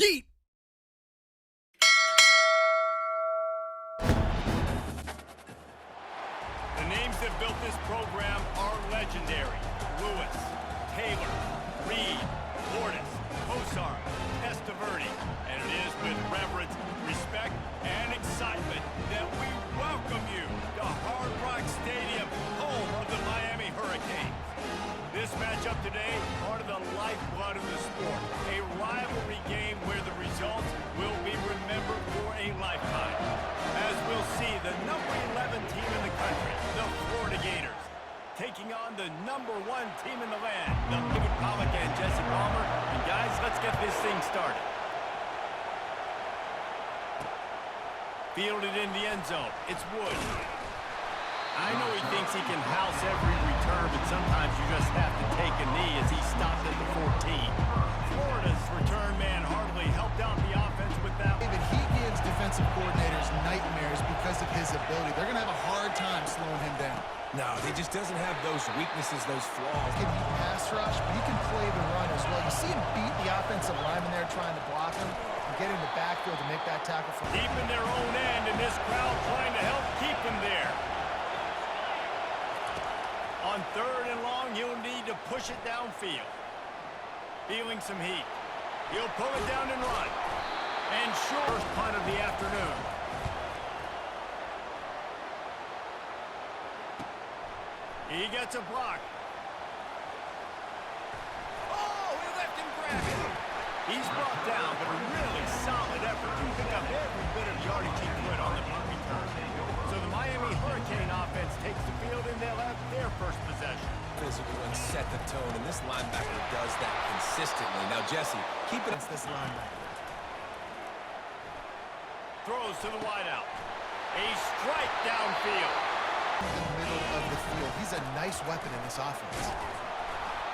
Yeet! The names that built this program are legendary. Lewis, Taylor, Reed, Portis, Kosar, Testaverde. And it is with reverence, respect, and excitement that we welcome you to Hard Rock Stadium, home of the Miami Hurricanes. This matchup today, part of the lifeblood of the sport. A rivalry game where the results will be remembered for a lifetime. As we'll see, the number 11 team in the country, the Florida Gators, taking on the number 1 team in the land, the David Pollock and Jesse Palmer. And guys, let's get this thing started. Fielded in the end zone. It's Wood. I know he thinks he can house every return, but sometimes you just have to take a knee as he stopped at the 14. Florida's return man hardly helped out the offense with that. David, he gives defensive coordinators nightmares because of his ability. They're going to have a hard time slowing him down. No, he just doesn't have those weaknesses, those flaws. Can he pass rush, but he can play the run as well. You see him beat the offensive lineman there trying to block him and get in the backfield to make that tackle for him. Deep in their own end, and this crowd trying to help keep him there. On 3rd and long, he'll need to push it downfield. Feeling some heat. He'll pull it down and run. And sure, first punt of the afternoon. He gets a block. Oh, he left him grab it. He's brought down, but a really solid effort to pick up every bit of yardage he could on the punt return. So the Miami Hurricane offense takes the field, and they'll have their first possession. Physical and set the tone, and this linebacker does that consistently. Now, Jesse, keep it. It's this linebacker. Throws to the wideout. A strike downfield. In the middle of the field. He's a nice weapon in this offense.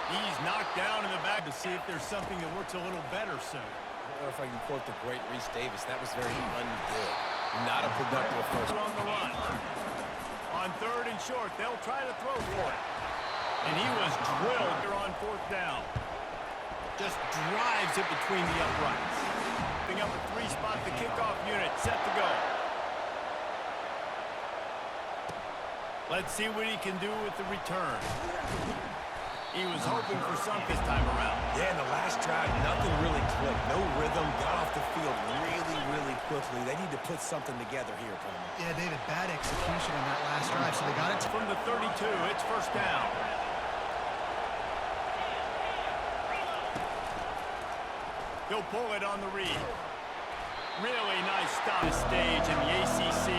He's knocked down in the back to see if there's something that works a little better soon. I don't know if I can quote the great Reese Davis. That was very ungood. Not a productive first. On the run. On 3rd and short, they'll try to throw for it. And he was drilled here on 4th down. Just drives it between the uprights. Picking up a 3-spot, the kickoff unit set to go. Let's see what he can do with the return. He was hoping for some this time around. Yeah, in the last drive, nothing really clicked. No rhythm, got off the field really quickly. They need to put something together here, Palmer. Yeah, David, bad execution on that last drive, so they got it. From the 32, it's 1st down. He'll pull it on the read. Really nice stop this stage, and the ACC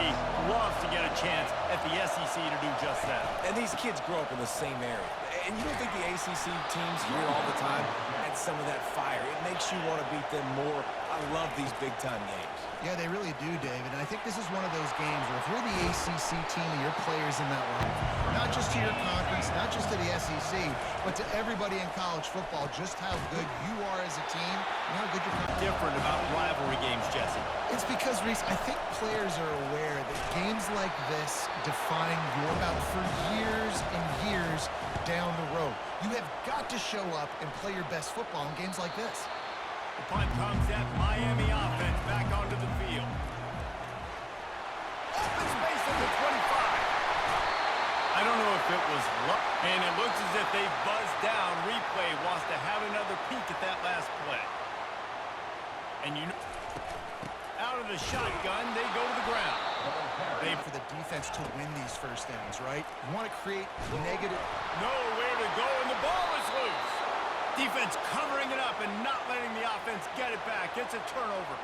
loves to get a chance at the SEC to do just that. And these kids grow up in the same area. And you don't think the ACC teams here all the time had some of that fire? It makes you want to beat them more. I love these big-time games. Yeah, they really do, David. And I think this is one of those games where if you're the ACC team and your players in that line, not just to your conference, not just to the SEC, but to everybody in college football, just how good you are as a team and how good you're different about rivalry games, Jesse. It's because, Reese, I think players are aware that games like this define your bout for years and years down the road. You have got to show up and play your best football in games like this. The punt comes at Miami offense back onto the field. Open space at the 25. I don't know if it was luck, and it looks as if they've buzzed down. Replay wants to have another peek at that last play. And you know, out of the shotgun, they go to the ground. They for the defense to win these first downs, right? You want to create negative. Nowhere to go, and the ball is loose. Defense covering it up and not letting the offense get it back. It's a turnover.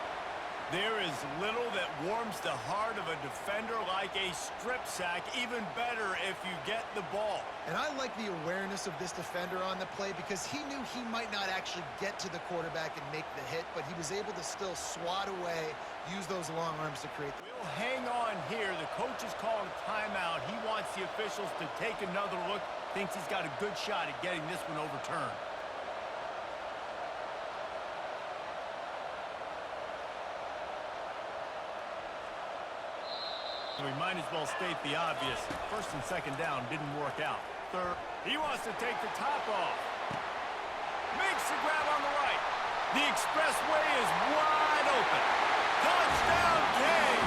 There is little that warms the heart of a defender like a strip sack. Even better if you get the ball. And I like the awareness of this defender on the play because he knew he might not actually get to the quarterback and make the hit, but he was able to still swat away, use those long arms to create. We'll hang on here. The coach is calling a timeout. He wants the officials to take another look. Thinks he's got a good shot at getting this one overturned. We might as well state the obvious. 1st and 2nd down didn't work out. 3rd, he wants to take the top off. Makes the grab on the right. The expressway is wide open. Touchdown, Gators!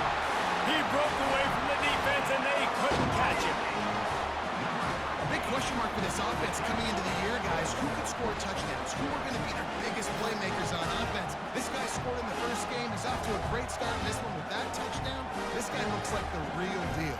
He broke away from the defense, and they couldn't catch him. A big question mark for this offense coming into the year, guys. Who could score touchdowns? Who are going to be their biggest playmakers on offense? This guy scored in the first game. He's off to a great start in this one with that touchdown. This guy looks like the real deal.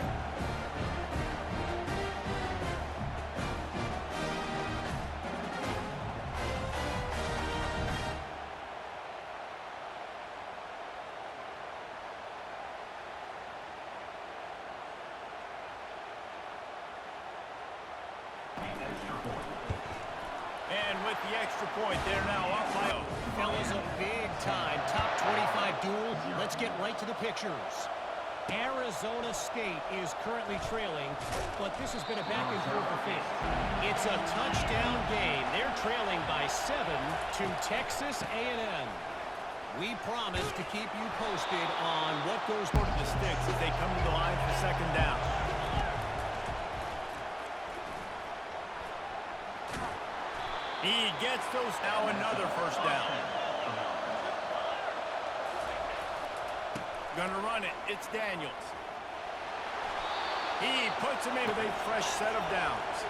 And with the extra point, they're now up by 0. Fellas, a big-time top 25 duel. Let's get right to the pictures. Arizona State is currently trailing, but this has been a back-and-forth affair. It's a touchdown game. They're trailing by 7 to Texas A&M. We promise to keep you posted on what goes Toward the sticks as they come to the line for second down. He gets those. Now another first down. Gonna run it. It's Daniels. He puts him in with a fresh set of downs.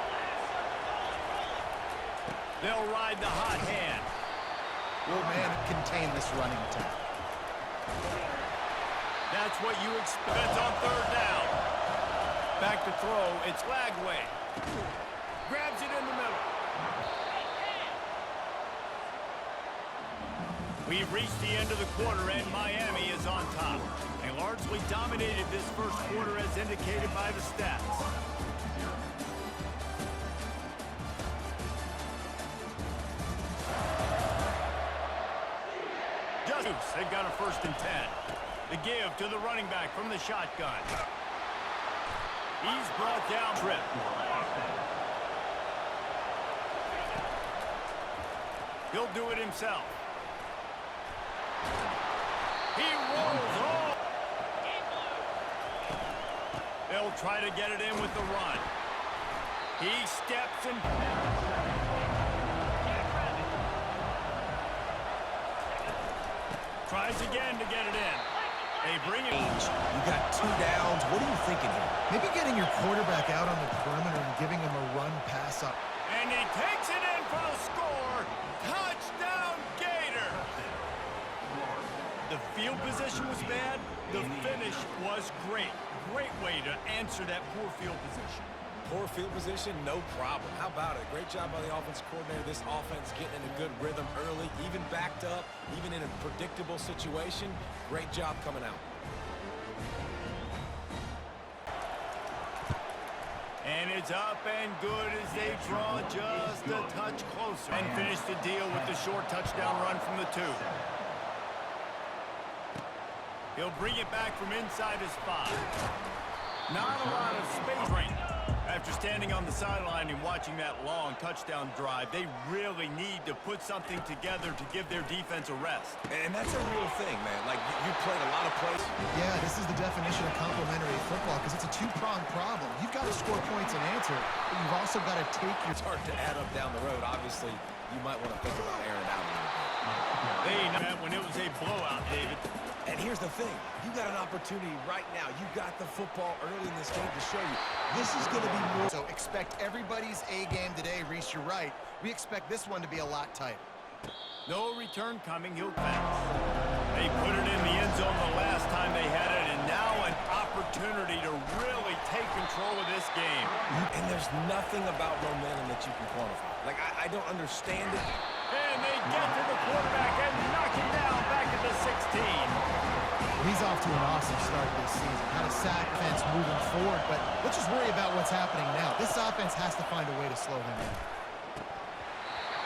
They'll ride the hot hand. Will man contain this running attack? That's what you expect. That's on third down. Back to throw. It's Lagway. Grabs it in the middle. We've reached the end of the quarter, and Miami is on top. They largely dominated this first quarter as indicated by the stats. They've got a 1st and 10. The give to the running back from the shotgun. He's brought down Tripp. He'll do it himself. He rolls on. They'll try to get it in with the run. He steps and... tries again to get it in. They bring it. You got 2 downs. What are you thinking here? Maybe getting your quarterback out on the perimeter and giving him a run pass up. And he takes it in for the score. Touchdown, Gators! The field position was bad. The finish was great. Great way to answer that poor field position. Poor field position, no problem. How about it? Great job by the offensive coordinator. This offense getting in a good rhythm early, even backed up, even in a predictable situation. Great job coming out. And it's up and good as they draw just a touch closer. And finish the deal with the short touchdown run from the 2. He'll bring it back from inside his 5. Not a lot of space right now. After standing on the sideline and watching that long touchdown drive, they really need to put something together to give their defense a rest. And that's a real thing, man. Like, you played a lot of plays. Yeah, this is the definition of complementary football because it's a 2-pronged problem. You've got to score points and answer, but you've also got to take your... It's hard to add up down the road. Obviously, you might want to think about airing out a little bit. They know that when it was a blowout, David. And here's the thing. You got an opportunity right now. You got the football early in this game to show you. This is going to be more... So expect everybody's A game today, Reese, you're right. We expect this one to be a lot tighter. No return coming. He'll pass. They put it in the end zone the last time they had it, and now an opportunity to really take control of this game. And there's nothing about momentum that you can quantify. Like, I don't understand it. And they get to the quarterback and knock him down back at the 16. He's off to an awesome start this season. Had a sack, fence moving forward, but let's just worry about what's happening now. This offense has to find a way to slow him down.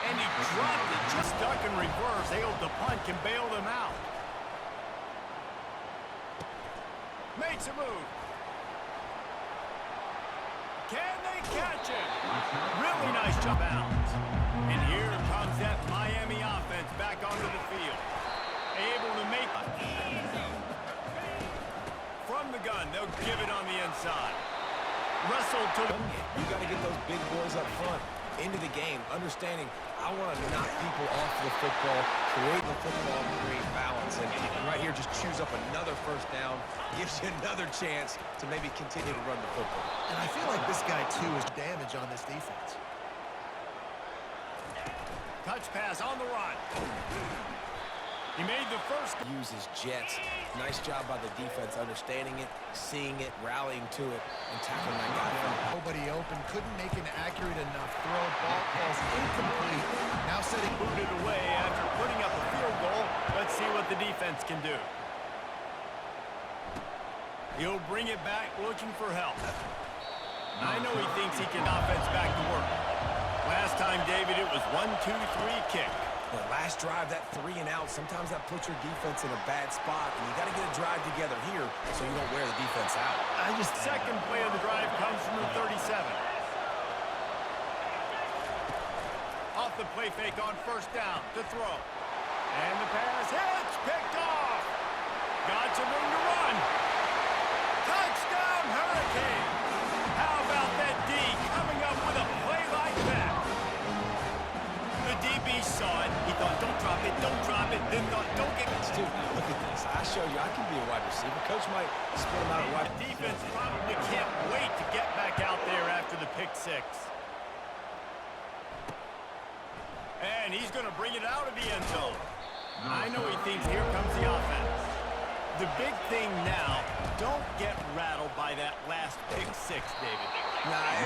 And he dropped it, just stuck in reverse. Able to punt, can bail them out. Makes a move. Can they catch it? Really nice jump out. And here comes that Miami offense back onto the field. Able to make it. From the gun, they'll give it on the inside. Wrestled to the... You got to get those big boys up front. into the game, understanding I want to knock people off the football, create the football, create balance. And right here, just chews up another first down, gives you another chance to maybe continue to run the football. And I feel like this guy, too, is damage on this defense. Touch pass on the run. He made the first. Uses jets. Nice job by the defense, understanding it, seeing it, rallying to it, and tackling that guy. Nobody open, couldn't make an accurate enough throw. Ball falls incomplete. Now setting Booted away after putting up a field goal. Let's see what the defense can do. He'll bring it back looking for help. I know he thinks he can offense back to work. Last time, David, it was 1-2-3 kick. The last drive, that 3 and out, sometimes that puts your defense in a bad spot, and you got to get a drive together here so you don't wear the defense out. Second play of the drive comes from the 37. Off the play fake on first down to throw. And the pass hits, picked off. Got some room to run. Touchdown, Hurricane. How about that D coming up with a play like that? The DB saw it. He thought, don't drop it, then thought, don't get it. Dude, look at this. I show you I can be a wide receiver. Coach might split him out at wide. The defense probably can't wait to get back out there after the pick six. And he's going to bring it out of the end zone. I know he thinks here comes the offense. The big thing now, don't get rattled by that last pick six, David. Nah, I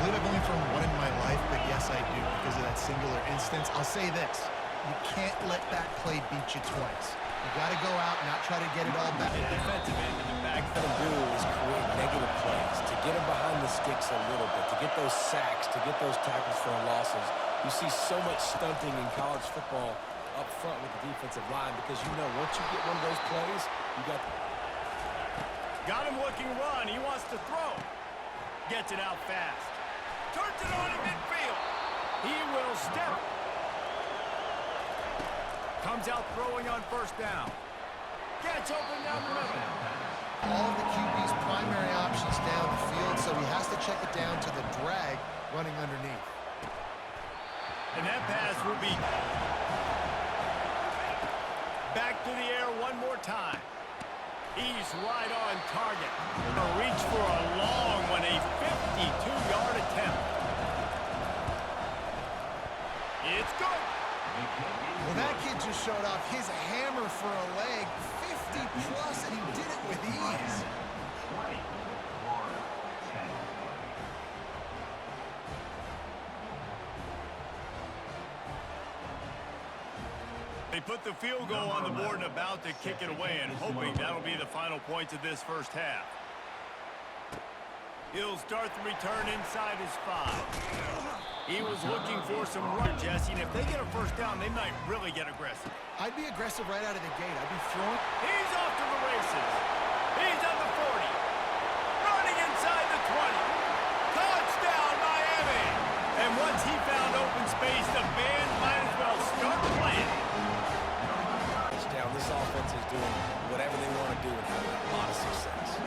believe I've only thrown one in my life, but yes, I do because of that singular instance. I'll say this. You can't let that play beat you twice. You got to go out and not try to get it all back. The defensive end in the back. What to do is create negative plays, to get them behind the sticks a little bit, to get those sacks, to get those tackles for losses. You see so much stunting in college football up front with the defensive line because you know once you get one of those plays, you got him looking run. He wants to throw. Gets it out fast. Turns it on in midfield. He will step. Comes out throwing on first down. Gets open down the middle. All of the QB's primary options down the field, so he has to check it down to the drag running underneath. And that pass will be back to the air one more time. He's right on target. A reach for a long one, a 52-yard attempt. It's good. Well, that kid just showed off his hammer for a leg, 50-plus, and he did it with ease. They put the field goal on the board and about to kick it away and hoping that'll be the final points of this first half. He'll start the return inside his 5. He was looking for some run, Jesse, and if they get a first down, they might really get aggressive. I'd be aggressive right out of the gate. I'd be throwing. He's off to the races. He's on the 40. Running inside the 20. Touchdown, Miami. And once he found open space, the band might as well start playing. This offense is doing whatever they want to do and having a lot of success.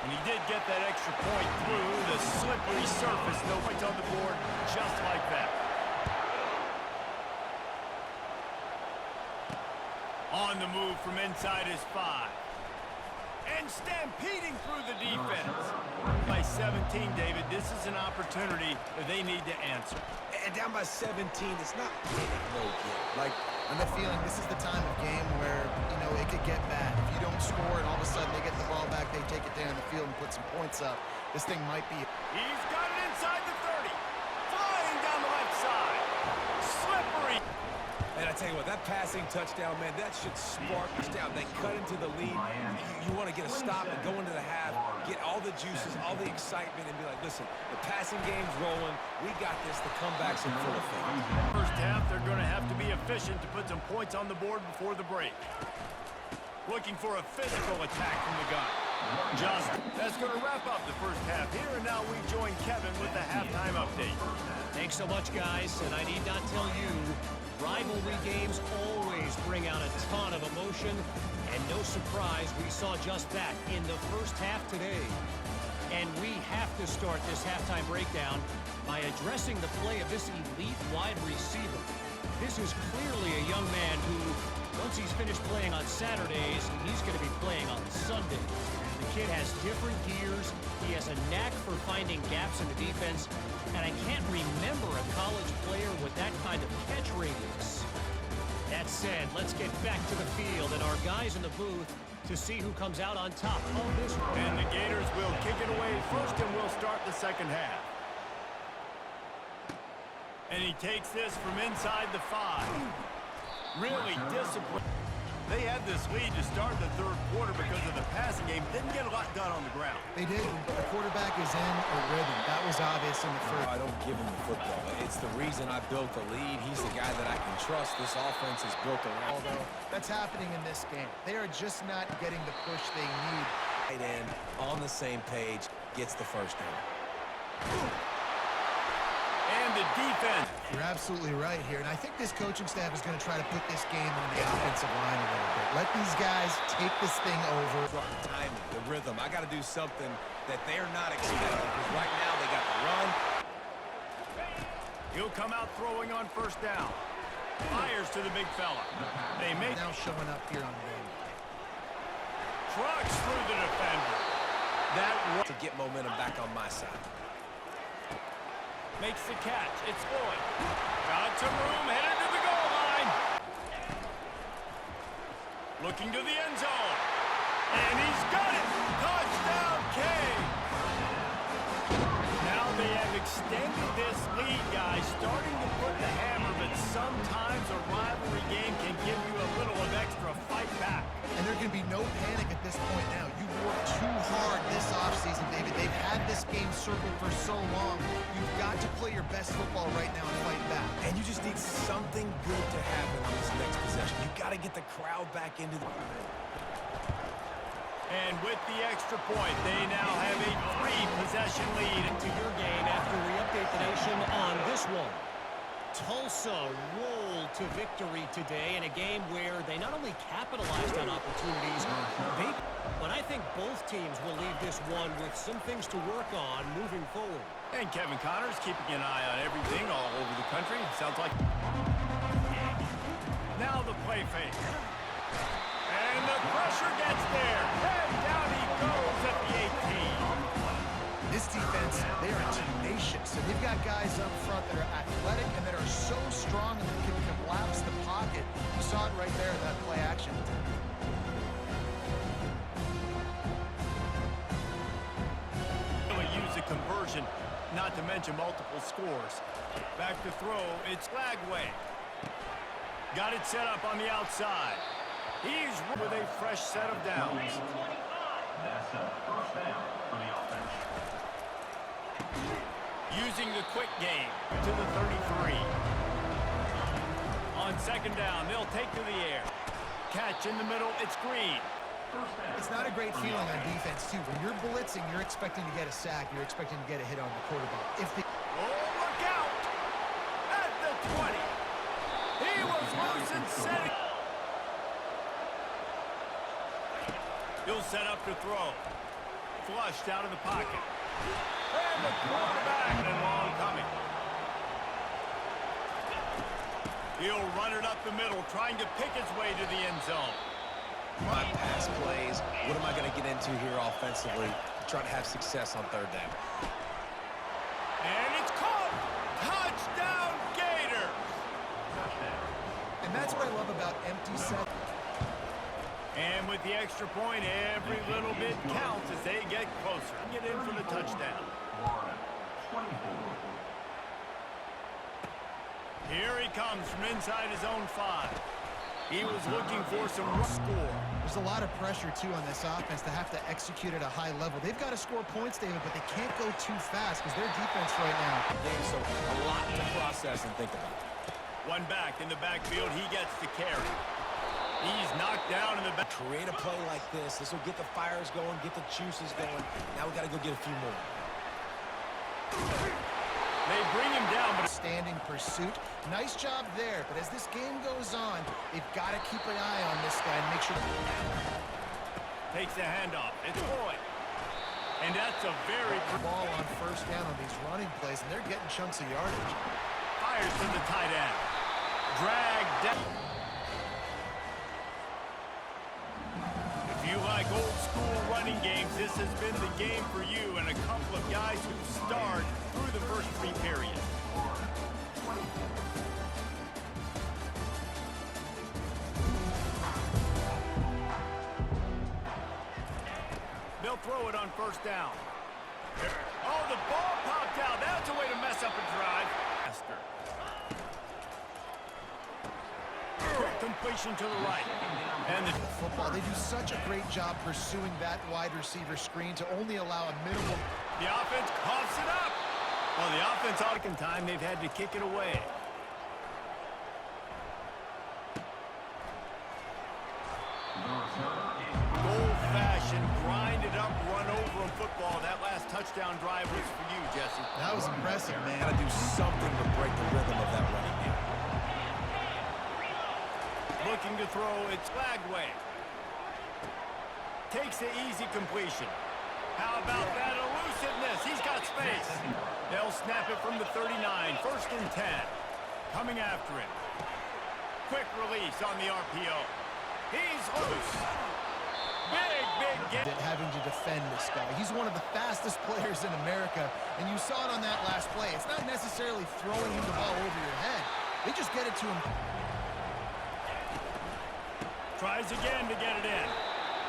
And he did get that extra point through the slippery surface. No points on the board, just like that. On the move from inside his 5. And stampeding through the defense. By 17, David, this is an opportunity that they need to answer. And down by 17, it's not no good. Like, I'm feeling this is the time of game where, you know, it could get bad. If you don't score and all of a sudden they get the ball back, they take it down the field and put some points up, this thing might be. He's got it inside the 30. Flying down the left side. Slippery. and I tell you what, that passing touchdown, man, that should spark us down. They cut into the lead. You want to get a stop and go into the half, get all the juices, all the excitement, and be like, listen, the passing game's rolling. We got this. The comeback's in full effect. First half, they're going to have to be efficient to put some points on the board before the break. Looking for a physical attack from the gun. That's going to wrap up the first half here, and now we join Kevin with the halftime update. Thanks so much, guys, and I need not tell you, rivalry games always bring out a ton of emotion, and no surprise, we saw just that in the first half today. And we have to start this halftime breakdown by addressing the play of this elite wide receiver. This is clearly a young man who, once he's finished playing on Saturdays, he's going to be playing on Sundays. The kid has different gears. He has a knack for finding gaps in the defense. And I can't remember a college player with that kind of catch radius. That said, let's get back to the field and our guys in the booth to see who comes out on top of this one. And the Gators will kick it away first, and we'll start the second half. And he takes this from inside the 5. Really disciplined. They had this lead to start the third quarter because of the passing game. Didn't get a lot done on the ground. They did, but the quarterback is in a rhythm. That was obvious in the first. I don't give him the football. It's the reason I built the lead. He's the guy that I can trust. This offense is built around. Although that's happening in this game. They are just not getting the push they need. Tight end on the same page gets the first down. And the defense. You're absolutely right here, and I think this coaching staff is going to try to put this game on the offensive line a little bit. Let these guys take this thing over. The timing, the rhythm. I got to do something that they're not expecting because right now they got the run. He'll come out throwing on first down. Fires to the big fella. They make Now showing up here on the game. trucks through the defender. That To get momentum back on my side. makes the catch. It's Floyd. Got some room, headed to the goal line. Looking to the end zone. And he's got it. Touchdown, King. Now they have extended this lead, guys. Starting to put the hammer, but sometimes a rivalry game can give you a little of extra fight back. And there can be no panic at this point now. You worked too hard this offseason, David. They've had this game circled for so long. You've got to play your best football right now and fight back. And you just need something good to happen on this next possession. You got to get the crowd back into the... And with the extra point, they now have a 3-possession lead. To your game after we update the nation on this one. Tulsa rolled to victory today in a game where they not only capitalized on opportunities, but I think both teams will leave this one with some things to work on moving forward. And Kevin Connors keeping an eye on everything all over the country. Sounds like... Now the play fake. And the pressure gets there. And down he goes at the 18. This defense, they are tenacious. And they've got guys up front that are athletic and that are so strong and that can collapse the pocket. You saw it right there in that play action. Really use a conversion, not to mention multiple scores. Back to throw, it's Lagway. Got it set up on the outside. He's with a fresh set of downs. That's a first down for the offense. Using the quick game to the 33. On second down, they'll take to the air. Catch in the middle, it's Green. It's not a great feeling on defense, too. When you're blitzing, you're expecting to get a sack. You're expecting to get a hit on the quarterback. Oh, look out! At the 20. He was loose and setting. He'll set up to throw. Flushed out of the pocket. And the quarterback and long coming. He'll run it up the middle, trying to pick his way to the end zone. My pass plays, what am I going to get into here offensively to try to have success on third down? And it's caught! Touchdown, Gators! And that's what I love about empty set. And with the extra point, every little bit counts as they get closer. Get in for the touchdown. Here he comes from inside his own 5. He was looking for some score. There's a lot of pressure, too, on this offense to have to execute at a high level. They've got to score points, David, but they can't go too fast because their defense right now. So a lot to process and think about. One back in the backfield, he gets the carry. He's knocked down in the back. Create a play like this. This will get the fires going, get the juices going. Now we got to go get a few more. They bring him down, but Standing pursuit. Nice job there, but as this game goes on, they've got to keep an eye on this guy and make sure. takes the handoff. It's Boyd. And that's a very Ball on first down on these running plays, and they're getting chunks of yardage. fires to the tight end. Dragged down. If you like old school running games, this has been the game for you and a couple of guys who starred through the first 3 periods. They'll throw it on first down. Oh, the ball popped out. That's a way to mess up a drive. Quick completion to the right. And the Football, they do such a great job pursuing that wide receiver screen to only allow a minimal. The offense coughs it up. Well, the offense, second time, they've had to kick it away. Old-fashioned, grind-it-up, run-over in football. That last touchdown drive was for you, Jesse. That was impressive, man. Got to do something to break the rhythm of that running game. Looking to throw, it's Flagway. Takes the easy completion. How about that elusiveness? He's got space. They'll snap it from the 39. First and 10. Coming after him. Quick release on the RPO. He's loose. Big get. Having to defend this guy. He's one of the fastest players in America, and you saw it on that last play. It's not necessarily throwing him the ball over your head. They just get it to him. Tries again to get it in.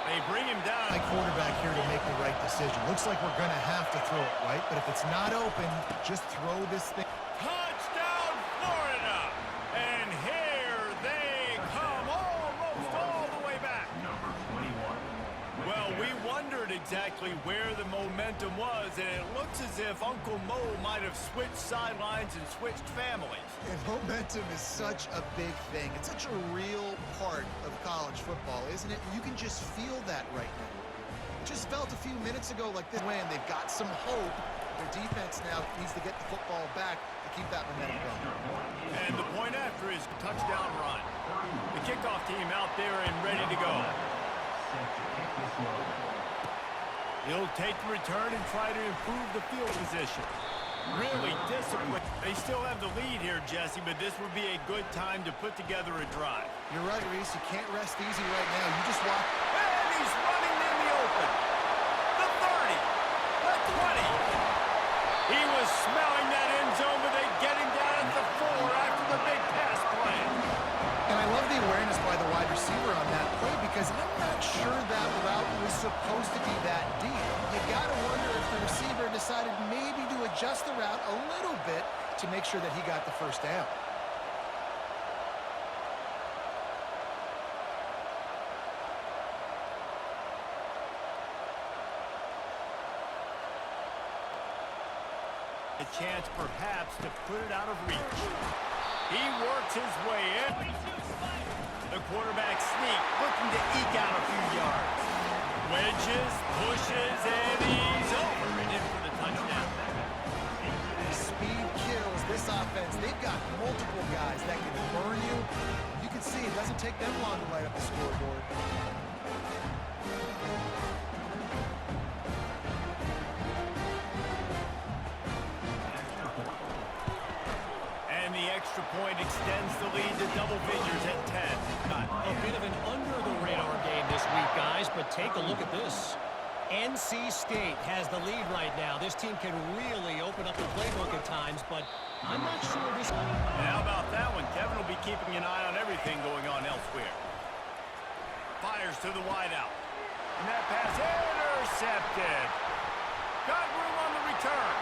They bring him down. My quarterback here to make the right decision. Looks like we're going to have to throw it, right? But if it's not open, just throw this thing. Touchdown, Florida! And here they come, almost all the way back. Number 21. Well, we wondered exactly where the momentum was, and it looks as if Uncle Mo might have switched sidelines and switched families. And momentum is such a big thing. It's such a real part of college football, isn't it? You can just feel that right now. It just felt a few minutes ago like this way, and they've got some hope. Their defense now needs to get the football back to keep that momentum going. And the point after is touchdown run. The kickoff team out there and ready to go. He'll take the return and try to improve the field position. Really disciplined. They still have the lead here, Jesse, but this would be a good time to put together a drive. You're right, Reese. You can't rest easy right now. You just walk. And he's running in the open. The 30. The 20. He was smelling that end zone, but they get him down at the 4 after the big pass play. And I love the awareness by the wide receiver on that play because I'm not sure that route was supposed to be that deep. You got to wonder if the receiver decided maybe to adjust the route a little bit to make sure that he got the first down. A chance perhaps to put it out of reach. He works his way in. The quarterback sneak, looking to eke out a few yards. Wedges, pushes, and he's over and in for the touchdown. Speed kills this offense. They've got multiple guys that can burn you. You can see it doesn't take them long to light up the scoreboard. Extra point extends the lead to double figures at 10. A bit of an under-the-radar game this week, guys, but take a look at this. NC State has the lead right now. This team can really open up the playbook at times, but I'm not sure this... And how about that one? Kevin will be keeping an eye on everything going on elsewhere. Fires to the wideout. And that pass intercepted. Got room on the return.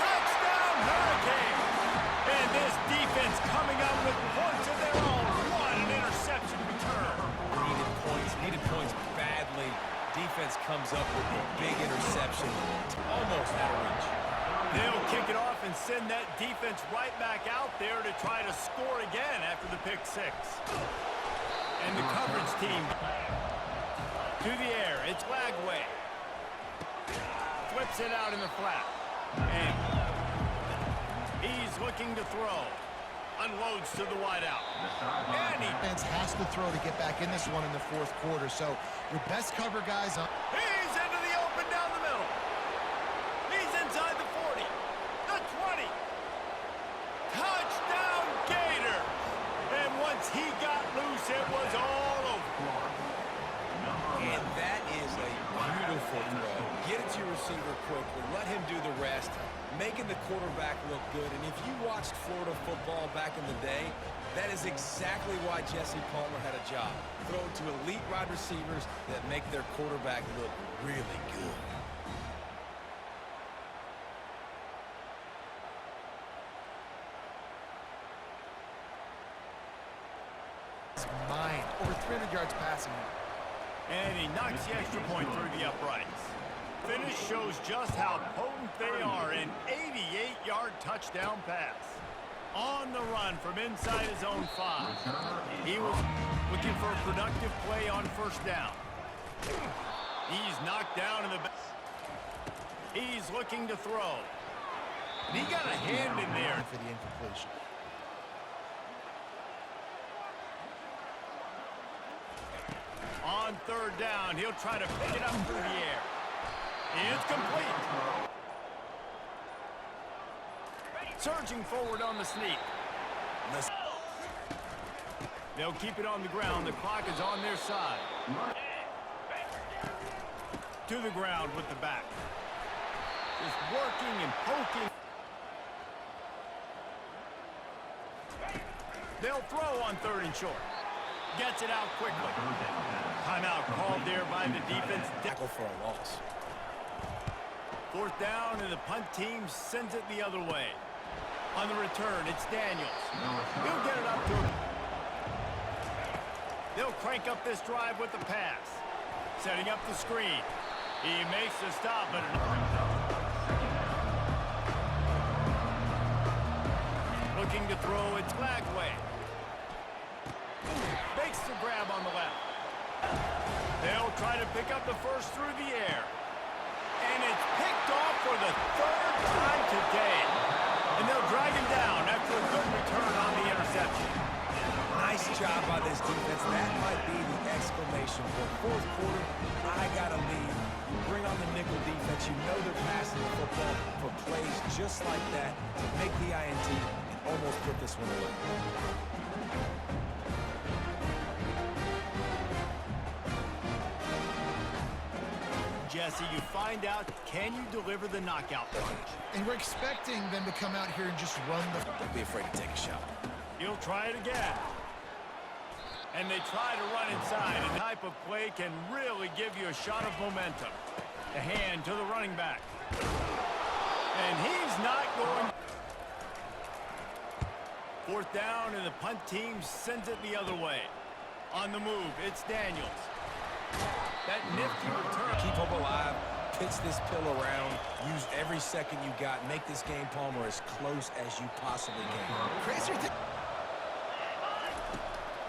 Touchdown, Hurricane! And this defense coming up with points of their own. What an interception return. Needed points badly. Defense comes up with a big interception. Almost out of reach. They'll kick it off and send that defense right back out there to try to score again after the pick 6. And the coverage team to the air. It's Lagway. Flips it out in the flat. And he's looking to throw. Unloads to the wideout. And he Defense has to throw to get back in this one in the fourth quarter. So your best cover guys on. He's into the open down the middle. He's inside the 40. The 20. Touchdown Gators. And once he got loose, it was all over. And that is a beautiful throw. Get it to your receiver quickly. Let him do the rest, making the quarterback look good. And if you watched Florida football back in the day, that is exactly why Jesse Palmer had a job. Throw to elite wide receivers that make their quarterback look really good. Mine. Over 300 yards passing. And he knocks the extra point through the uprights. Finish shows just how potent they are. An 88-yard touchdown pass. On the run from inside his own 5. He was looking for a productive play on first down. He's knocked down in the back. He's looking to throw. And he got a hand in there. For the incompletion. On third down, he'll try to pick it up through the air. It's complete. Surging forward on the sneak. They'll keep it on the ground. The clock is on their side. To the ground with the back. Just working and poking. They'll throw on third and short. Gets it out quickly. Timeout called there by the defense. Tackle for a loss. Fourth down, and the punt team sends it the other way. On the return, it's Daniels. He'll get it up to him. They'll crank up this drive with the pass. Setting up the screen. He makes the stop, but looking to throw, it's Lagway. Makes the grab on the left. They'll try to pick up the first through the air. And it's picked off for the third time today. And they'll drag him down after a good return on the interception. Nice job by this defense. That might be the exclamation point. Fourth quarter, I got a lead. You bring on the nickel defense. You know they're passing the football for plays just like that to make the INT and almost put this one away. Jesse, you find out, can you deliver the knockout punch? And we're expecting them to come out here and just run the... Don't be afraid to take a shot. He'll try it again. And they try to run inside. And type of play can really give you a shot of momentum. The hand to the running back. And he's not going. Fourth down, and the punt team sends it the other way. On the move, it's Daniels. That nifty return. Keep hope alive. Pitch this pill around. Use every second you got. Make this game, Palmer, as close as you possibly can. Crazier thing.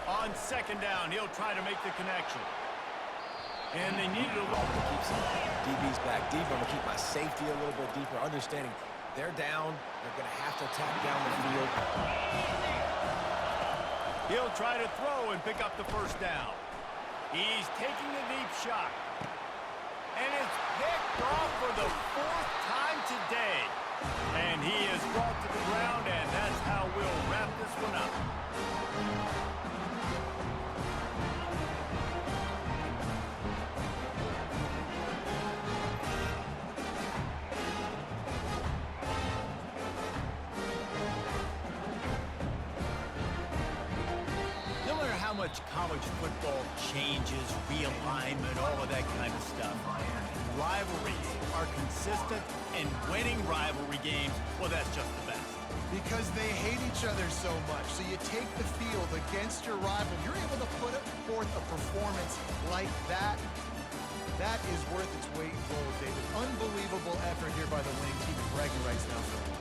On second down, he'll try to make the connection. And they needed a little. Keep some DBs back deep. I'm going to keep my safety a little bit deeper. Understanding they're down. They're going to have to attack down the field. He'll try to throw and pick up the first down. He's taking a deep shot. And it's picked off for the fourth time today. And he is brought to the ground, and that's how we'll wrap this one up. Much college football changes, realignment, all of that kind of stuff. Rivalries are consistent, and winning rivalry games, well, that's just the best. Because they hate each other so much. So you take the field against your rival. You're able to put forth a performance like that. That is worth its weight in gold, David. Unbelievable effort here by the winning team. Bragging rights now for them.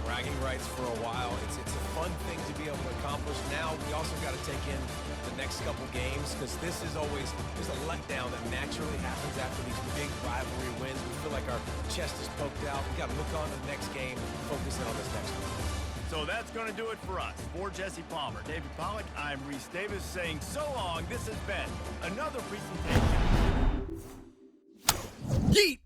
Bragging rights for a while. It's a fun thing to be able to accomplish. Now we also got to take in the next couple games, because this is always, there's a letdown that naturally happens after these big rivalry wins. We feel like our chest is poked out. We got to look on to the next game, focus in on this next one. So that's going to do it for us. For Jesse Palmer, David Pollack, I'm Reese Davis saying so long. This has been another presentation. Yeet!